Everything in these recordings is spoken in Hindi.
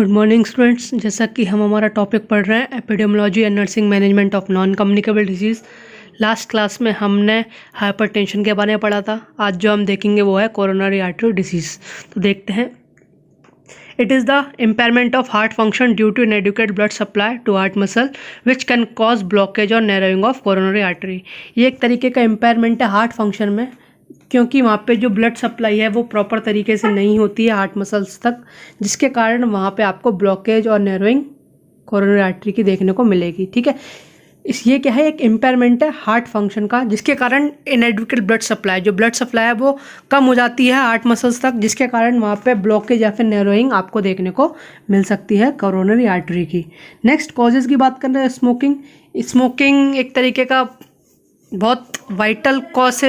Good morning students. जैसा कि हम हमारा टॉपिक पढ़ रहे हैं epidemiology and nursing management of non communicable disease. Last class में हमने हाइपरटेंशन के बारे में पढ़ा था। आज जो हम देखेंगे वो है कोरोनरी आर्टरी डिजीज़। तो देखते हैं। It is the impairment of heart function due to inadequate blood supply to heart muscle which can cause blockage और नैरोइंग ऑफ कोरोनरी आर्टरी। ये एक तरीके का इम्पेयरमेंट है हार्ट फंक्शन में, क्योंकि वहाँ पे जो ब्लड सप्लाई है वो प्रॉपर तरीके से नहीं होती है हार्ट मसल्स तक, जिसके कारण वहाँ पे आपको ब्लॉकेज और नैरोइंग कोरोनरी आर्टरी की देखने को मिलेगी। ठीक है, ये क्या है, एक इम्पेयरमेंट है हार्ट फंक्शन का, जिसके कारण इनएडिक्वेट ब्लड सप्लाई, जो ब्लड सप्लाई है वो कम हो जाती है हार्ट मसल्स तक, जिसके कारण वहाँ पे ब्लॉकेज या फिर नैरोइंग आपको देखने को मिल सकती है कोरोनरी आर्टरी की। नेक्स्ट कॉजेज़ की बात कर रहे हैं। स्मोकिंग। स्मोकिंग एक तरीके का बहुत वाइटल कॉज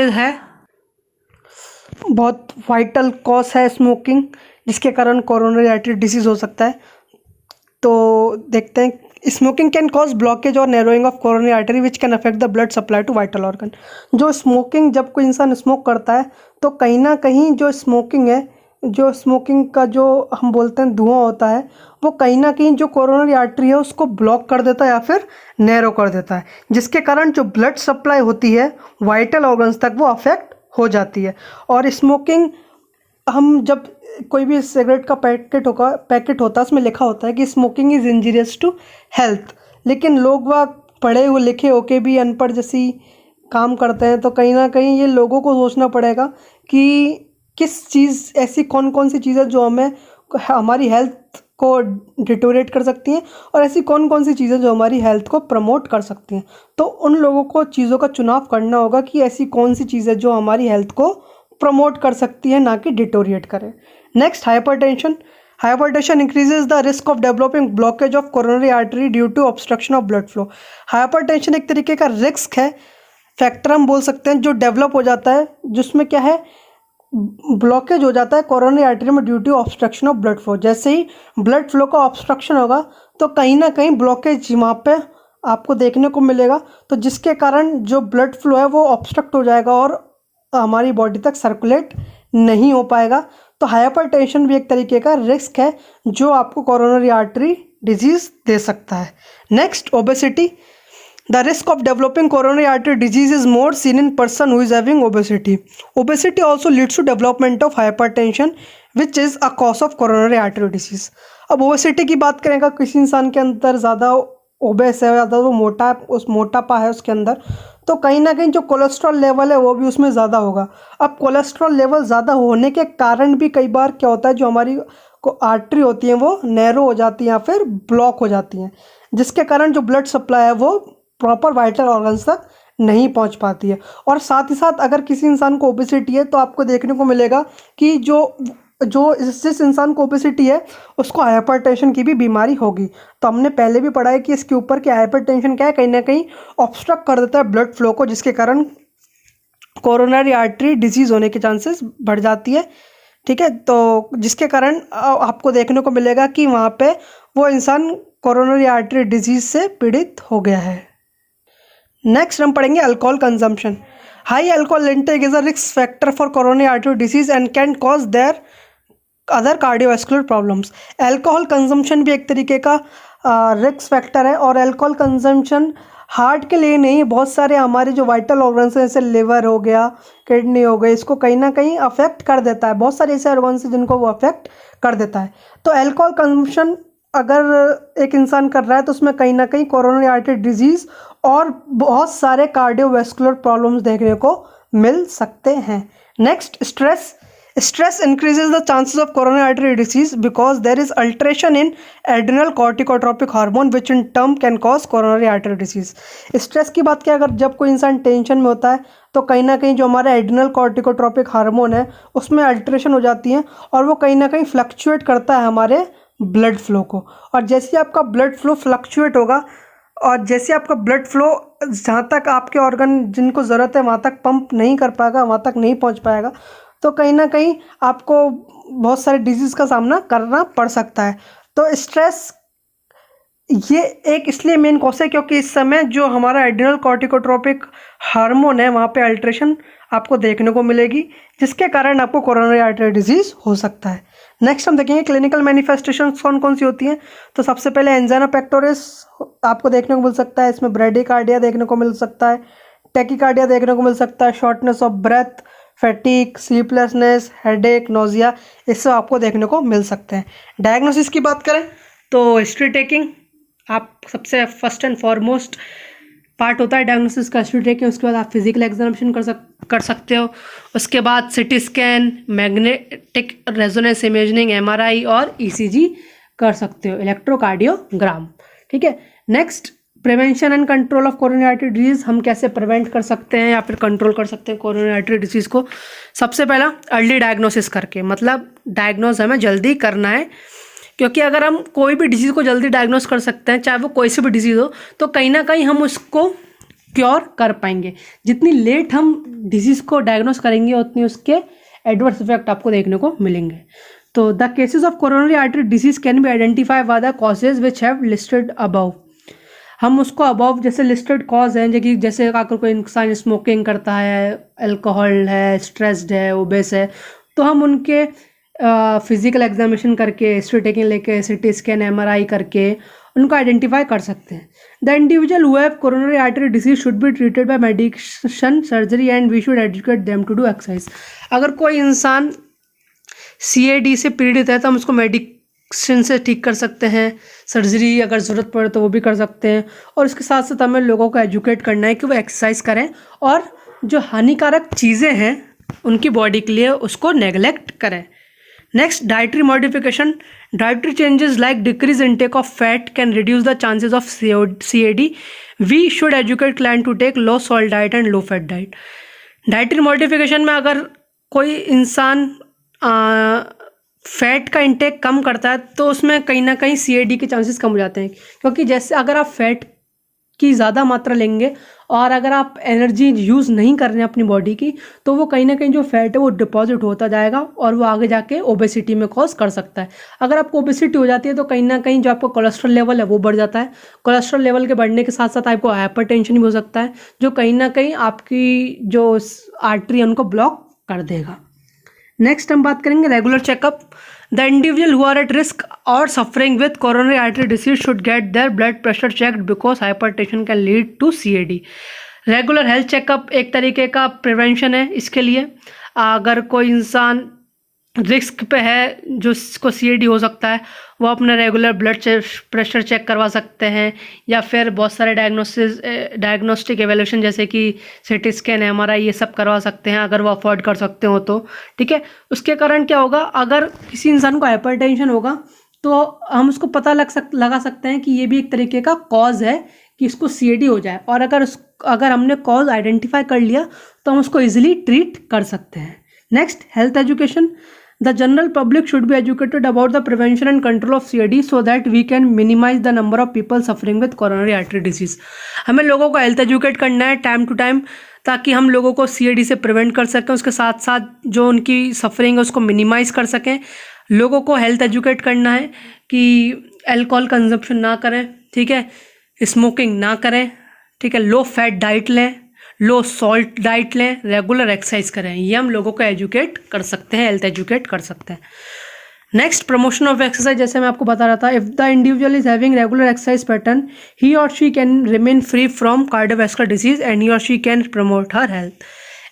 है स्मोकिंग, जिसके कारण कोरोनरी आर्टरी डिसीज़ हो सकता है। तो देखते हैं। स्मोकिंग कैन कॉज ब्लॉकेज और narrowing of coronary artery which can affect the blood supply to vital organ. जो स्मोकिंग, जब कोई इंसान स्मोक करता है तो कहीं ना कहीं जो स्मोकिंग है, जो स्मोकिंग का जो हम बोलते हैं धुआं होता है, वो कहीं ना कहीं जो कोरोनरी आर्टरी है उसको ब्लॉक कर देता है या फिर नैरो कर देता है, जिसके कारण जो ब्लड सप्लाई होती है वाइटल ऑर्गन्स तक वो अफेक्ट हो जाती है। और स्मोकिंग, हम जब कोई भी सिगरेट का पैकेट होता है उसमें लिखा होता है कि smoking is injurious to health, लेकिन लोग वह पढ़े हुए लिखे होके भी अनपढ़ जैसी काम करते हैं। तो कहीं ना कहीं ये लोगों को सोचना पड़ेगा कि किस चीज़, ऐसी कौन कौन सी चीज़ें जो हमारी हेल्थ को डिटोरेट कर सकती हैं और ऐसी कौन कौन सी चीज़ें जो हमारी हेल्थ को प्रमोट कर सकती हैं। तो उन लोगों को चीज़ों का चुनाव करना होगा कि ऐसी कौन सी चीज़ें जो हमारी हेल्थ को प्रमोट कर सकती है, ना कि डिटोरिएट करे। Next, hypertension. Hypertension increases the risk of developing blockage of coronary artery due to obstruction of blood flow. Hypertension एक तरीके का रिस्क है, फैक्टर हम बोल सकते हैं, जो डेवलप हो जाता है, जिसमें क्या है, ब्लॉकेज हो जाता है कोरोनरी आर्टरी में due to obstruction of blood flow. जैसे ही ब्लड फ्लो का ऑब्स्ट्रक्शन होगा तो कहीं ना कहीं ब्लॉकेज वहाँ पे आपको देखने को मिलेगा, तो जिसके कारण जो ब्लड फ्लो है वो ऑब्स्ट्रक्ट हो जाएगा और हमारी बॉडी तक सर्कुलेट नहीं हो पाएगा। तो हाइपरटेंशन भी एक तरीके का रिस्क है जो आपको कोरोनरी आर्टरी डिजीज़ दे सकता है। Next, obesity. The risk of developing coronary artery disease is more seen in person who is having obesity. Obesity also leads to development of hypertension which is a cause of coronary artery disease. अब ओबेसिटी की बात करेंगे, किसी इंसान के अंदर ज़्यादा ओबेस है, ज़्यादा वो मोटापा है उसके अंदर, तो कहीं ना कहीं जो कोलेस्ट्रॉल लेवल है वो भी उसमें ज़्यादा होगा। अब कोलेस्ट्रॉल लेवल ज़्यादा होने के कारण भी कई बार क्या होता है, जो हमारी आर्टरी होती हैं वो नैरो हो जाती हैं या फिर ब्लॉक हो जाती हैं, जिसके कारण जो ब्लड सप्लाई है वो प्रॉपर वाइटल ऑर्गन्स तक नहीं पहुंच पाती है। और साथ ही साथ अगर किसी इंसान को ओबेसिटी है तो आपको देखने को मिलेगा कि जिस इंसान को ओबेसिटी है उसको हाइपरटेंशन की भी बीमारी होगी। तो हमने पहले भी पढ़ा है कि इसके ऊपर कि हाइपरटेंशन क्या है, कहीं ना कहीं ऑब्स्ट्रक्ट कर देता है ब्लड फ्लो को, जिसके कारण कोरोनरी आर्टरी डिजीज़ होने के चांसेस बढ़ जाती है। ठीक है, तो जिसके कारण आपको देखने को मिलेगा कि वहाँ पे वो इंसान कोरोनरी आर्टरी डिजीज़ से पीड़ित हो गया है। नेक्स्ट हम पढ़ेंगे alcohol consumption. High alcohol intake is a risk factor for coronary artery disease and can cause there other cardiovascular problems. Alcohol consumption भी एक तरीके का रिस्क फैक्टर है, और अल्कोहल कंजम्पशन हार्ट के लिए नहीं, बहुत सारे हमारे जो वाइटल ऑर्गन्स हैं जैसे लिवर हो गया, किडनी हो गई, इसको कहीं ना कहीं अफेक्ट कर देता है। बहुत सारे ऐसे ऑर्गन्स हैं जिनको वो अफेक्ट कर देता है। तो अल्कोहल कंजम्पशन अगर एक इंसान कर रहा है तो उसमें कहीं ना कहीं कोरोनरी आर्टरी डिजीज़ और बहुत सारे कार्डियोवैस्कुलर प्रॉब्लम्स देखने को मिल सकते हैं। Next, stress. Stress increases the chances of coronary artery disease because there is alteration in adrenal corticotropic hormone which in turn can cause coronary artery disease। Stress की बात किया, अगर जब कोई इंसान टेंशन में होता है तो कहीं ना कहीं जो हमारा एड्रिनल कॉर्टिकोट्रोपिक हार्मोन है उसमें अल्ट्रेशन हो जाती है और वो कहीं ना कहीं फ्लक्चुएट करता है हमारे ब्लड फ्लो को। और जैसे आपका ब्लड फ्लो फ्लक्चुएट होगा और जैसे आपका ब्लड फ्लो जहाँ तक आपके ऑर्गन जिनको ज़रूरत है वहाँ तक पंप नहीं कर पाएगा, वहाँ तक नहीं पहुँच पाएगा, तो कहीं ना कहीं आपको बहुत सारे डिजीज़ का सामना करना पड़ सकता है। तो स्ट्रेस ये एक इसलिए मेन कॉज है क्योंकि इस समय जो हमारा एड्रिनल कॉर्टिकोट्रोपिक हार्मोन है वहाँ पे अल्ट्रेशन आपको देखने को मिलेगी, जिसके कारण आपको कोरोनरी आर्टरी डिजीज़ हो सकता है। नेक्स्ट हम देखेंगे क्लिनिकल मैनिफेस्टेशंस कौन कौन सी होती हैं। तो सबसे पहले एंजाइना पेक्टोरिस आपको देखने को मिल सकता है, इसमें ब्रेडिकार्डिया देखने को मिल सकता है, टेकिकार्डिया देखने को मिल सकता है, shortness of breath, fatigue, sleeplessness, headache, nausea, इससे आपको देखने को मिल सकते हैं। डायग्नोसिस की बात करें तो हिस्ट्री टेकिंग आप सबसे फर्स्ट एंड फॉरमोस्ट पार्ट होता है डायग्नोसिस का, हिस्ट्री टेकिंग। उसके बाद आप फिजिकल एग्जामिनेशन कर सकते हो। उसके बाद CT scan, magnetic resonance imaging, MRI और ईसीजी कर सकते हो, इलेक्ट्रोकार्डियोग्राम। ठीक है। Next, prevention and control of coronary artery disease, हम कैसे प्रिवेंट कर सकते हैं या फिर कंट्रोल कर सकते हैं कोरोनरी आर्टरी डिजीज को। सबसे पहला अर्ली डायग्नोसिस करके, मतलब डायग्नोज हमें जल्दी करना है, क्योंकि अगर हम कोई भी डिजीज़ को जल्दी डायग्नोस कर सकते हैं, चाहे वो कोई सी भी डिजीज़ हो, तो कहीं ना कहीं हम उसको क्योर कर पाएंगे। जितनी लेट हम डिजीज़ को डायग्नोस करेंगे उतनी उसके एडवर्स इफेक्ट आपको देखने को मिलेंगे। तो the cases of coronary artery disease can be identify by the causes which have listed above. हम उसको अबव जैसे लिस्टेड कॉज हैं, जैसे अगर कोई इंसान स्मोकिंग करता है, अल्कोहल है, स्ट्रेस्ड है, ओबेस है, तो हम उनके फिजिकल एग्जामिनेशन करके, हिस्ट्री टेकिंग लेके, सिटी स्कैन, एमआरआई करके उनको आइडेंटिफाई कर सकते हैं। The individual who have coronary artery disease should be treated by medication, surgery and we should educate them to do exercise. अगर कोई इंसान CAD से पीड़ित है तो हम उसको मेडिसिन से ठीक कर सकते हैं, सर्जरी अगर ज़रूरत पड़े तो वो भी कर सकते हैं, और इसके साथ साथ हमें लोगों को एजुकेट करना है कि वो एक्सरसाइज करें और जो हानिकारक चीज़ें हैं उनकी बॉडी के लिए उसको नेगलेक्ट करें। Next, dietary modification. Dietary changes like decrease intake of fat can reduce the chances of CAD. We should educate client to take low salt diet and low fat diet. Dietary modification में अगर कोई इंसान फैट का इंटेक कम करता है तो उसमें कहीं ना कहीं CAD के चांसेस कम हो जाते हैं, क्योंकि जैसे अगर आप फैट की ज़्यादा मात्रा लेंगे और अगर आप एनर्जी यूज़ नहीं कर रहे हैं अपनी बॉडी की, तो वो कहीं ना कहीं जो फैट है वो डिपॉजिट होता जाएगा और वो आगे जाके ओबेसिटी में कॉज कर सकता है। अगर आपको ओबेसिटी हो जाती है तो कहीं ना कहीं जो आपका कोलेस्ट्रॉल लेवल है वो बढ़ जाता है। कोलेस्ट्रॉल लेवल के बढ़ने के साथ साथ आपको हाइपरटेंशन भी हो सकता है, जो कहीं ना कहीं आपकी जो आर्टरी है उनको ब्लॉक कर देगा। नेक्स्ट हम बात करेंगे regular checkup. The individual who are at risk और suffering with coronary artery disease should get their blood pressure checked because hypertension can lead to CAD। Regular health checkup एक तरीके का प्रिवेंशन है। इसके लिए अगर कोई इंसान रिस्क पे है जो इसको CAD हो सकता है, वो अपना रेगुलर ब्लड प्रेशर चेक करवा सकते हैं, या फिर बहुत सारे डायग्नोस्टिक एवेल्यूशन जैसे कि सिटी स्कैन, MRI ये सब करवा सकते हैं अगर वो अफोर्ड कर सकते हो तो। ठीक है। उसके कारण क्या होगा, अगर किसी इंसान को हाइपरटेंशन होगा तो हम उसको पता लगा सकते हैं कि ये भी एक तरीके का कॉज है कि इसको CAD हो जाए, और अगर हमने कॉज आइडेंटिफाई कर लिया तो हम उसको ईजिली ट्रीट कर सकते हैं। Next, health education. The general public should be educated about the prevention and control of CAD so that we can minimize the number of people suffering with coronary artery disease. हमें लोगों को हेल्थ एजुकेट करना है टाइम टू टाइम, ताकि हम लोगों को CAD से प्रिवेंट कर सकें, उसके साथ साथ जो उनकी सफरिंग है उसको मिनिमाइज कर सकें। लोगों को हेल्थ एजुकेट करना है कि अल्कोहल कंजप्शन ना करें, ठीक है, स्मोकिंग ना करें, ठीक है, लो फैट डाइट लें, लो सॉल्ट डाइट लें, रेगुलर एक्सरसाइज करें। ये हम लोगों को एजुकेट कर सकते हैं, हेल्थ एजुकेट कर सकते हैं। Next, promotion of exercise. जैसे मैं आपको बता रहा था, if the individual is having regular exercise pattern, he or she can remain free from cardiovascular disease and he or she can promote her health.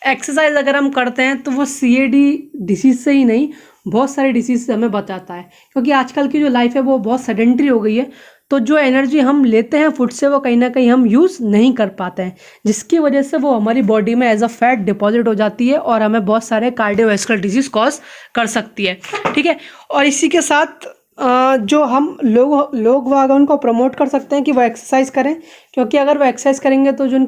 Exercise अगर हम करते हैं तो वो CAD डिसीज से ही नहीं, बहुत सारे डिसीज से हमें बचाता है, क्योंकि आजकल की जो लाइफ है वो बहुत सेडेंटरी हो गई है। तो जो एनर्जी हम लेते हैं फूड से वो कहीं ना कहीं हम यूज़ नहीं कर पाते हैं, जिसकी वजह से वो हमारी बॉडी में एज अ फैट डिपॉजिट हो जाती है और हमें बहुत सारे कार्डियोवैस्कुलर डिजीज कॉज कर सकती है। ठीक है। और इसी के साथ जो हम लोग उनको प्रमोट कर सकते हैं कि वो एक्सरसाइज करें, क्योंकि अगर वो एक्सरसाइज करेंगे तो जो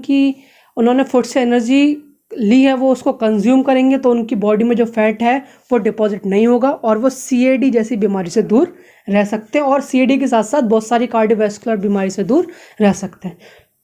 उन्होंने फूड से एनर्जी ली है वो उसको कंज्यूम करेंगे, तो उनकी बॉडी में जो फैट है वो डिपॉजिट नहीं होगा और वो CAD जैसी बीमारी से दूर रह सकते हैं, और CAD के साथ साथ बहुत सारी कार्डियोवैस्कुलर बीमारी से दूर रह सकते हैं।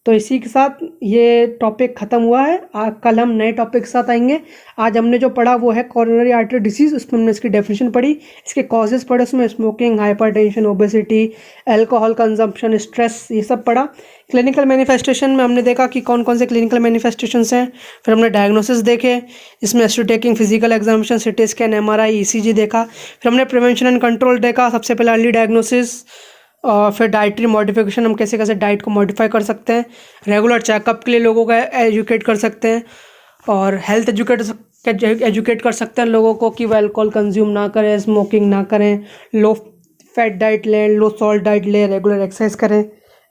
तो इसी के साथ ये टॉपिक ख़त्म हुआ है। कल हम नए टॉपिक के साथ आएंगे। आज हमने जो पढ़ा वो है कोरोनरी आर्टरी डिसीज़। उसमें हमने इसकी डेफिनेशन पढ़ी, इसके कॉजेज़ पढ़े, उसमें smoking, hypertension, obesity, alcohol consumption, stress, ये सब पढ़ा। क्लिनिकल मैनिफेस्टेशन में हमने देखा कि कौन कौन से क्लिनिकल मैनिफेस्टेशंस हैं। फिर हमने डायग्नोसिस देखे, इसमें history taking, physical examination, CT scan, MRI, ECG देखा। फिर हमने प्रिवेंशन एंड कंट्रोल देखा, सबसे पहले अर्ली डायग्नोसिस, और फिर डाइटरी मॉडिफिकेशन, हम कैसे कैसे डाइट को मॉडिफाई कर सकते हैं, रेगुलर चेकअप के लिए लोगों को एजुकेट कर सकते हैं, और हेल्थ एजुकेट कर सकते हैं लोगों को कि वो अल्कोहल कंज्यूम ना करें, स्मोकिंग ना करें, लो फैट डाइट लें, लो सॉल्ट डाइट लें, रेगुलर एक्सरसाइज करें।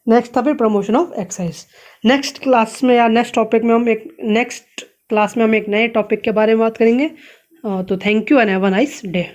नेक्स्ट था फिर promotion of exercise. Next class में या नेक्स्ट क्लास में हम एक नए टॉपिक के बारे में बात करेंगे। तो thank you and have a nice day.